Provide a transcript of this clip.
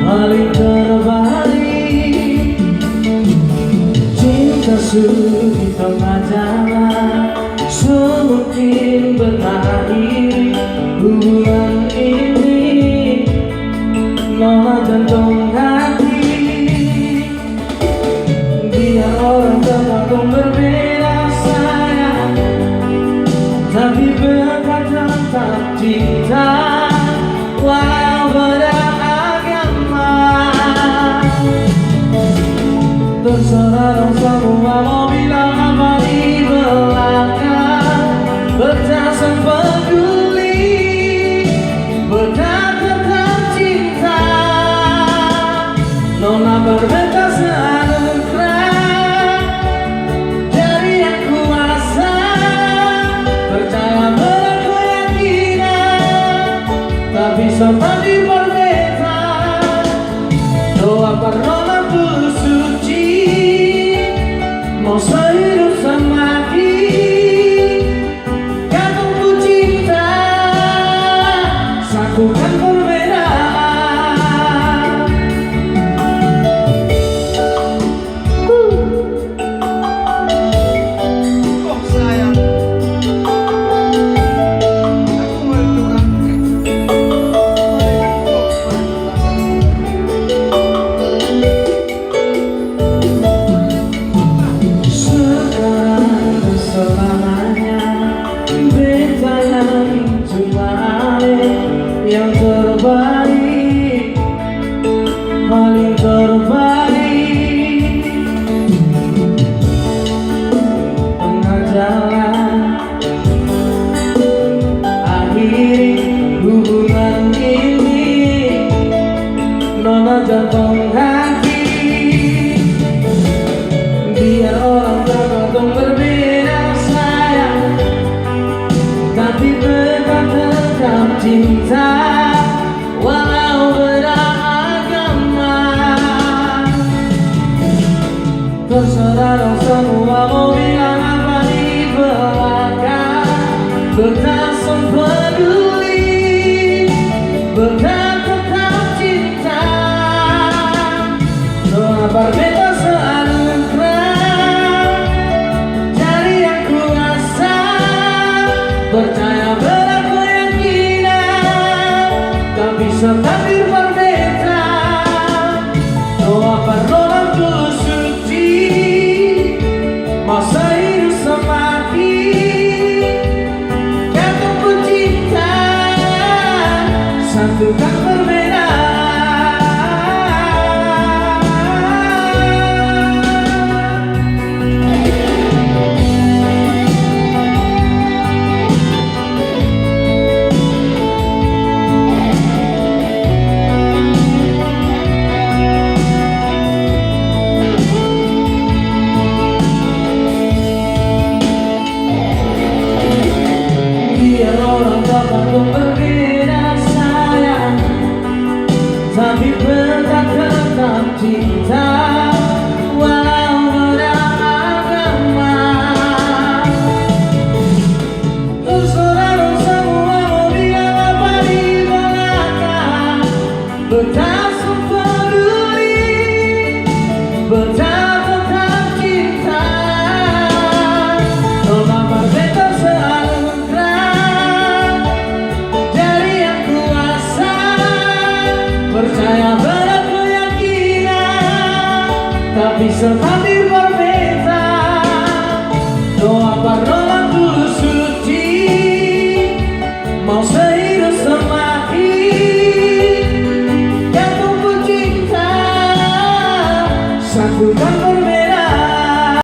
paling terbaik. Cinta suci tengah jalan, semungkin berakhir hubungan ini. Nona jantung hati, biar orang tergantung berbeda sayang, tapi berkata tetap cinta walau beragama. Terserah dong semua mau bilang apa di belakang, berdasar peduli, berdasar tetap cinta. Nona berbeda seanugerah dari yang kuasa, percaya berlaku keyakinan, tak bisa tadi berbeda. Doa Nona bersuci, mau sehidup semati, gantung ku cinta, satukan perbedaan. Oh sayang, aku merdukan. Sekarang selamanya beta yang cuma yang terbaik, paling terbaik. Tengah jalan akhiri hubungan ini. Nona jantung hati, biar orang tergantung berbeda sayang, tapi tetap tetap cinta walau beragama. Terserah dong semua mau bilang apa di belakang, berdasar peduli, berdasar tetap cinta. Doa berbeda seanugerah dari yang kuasa, percaya berlaku keyakinan, tak bisa takdir berbeda. Doa Nona bersuci, masa hidup semati, gantung ku cinta, satukan perbedaan. Biar orang tergantung berbeda sayang, tapi tetap tetap cinta walau beragama. Terserah dong semua mau bilang apa di belakang, berdasar peduli, berdasar tetap cinta. Nona berbeda seanugerah dari yang kuasa, percaya berlaku keyakinan, tak bisa takdir berbeda. Doa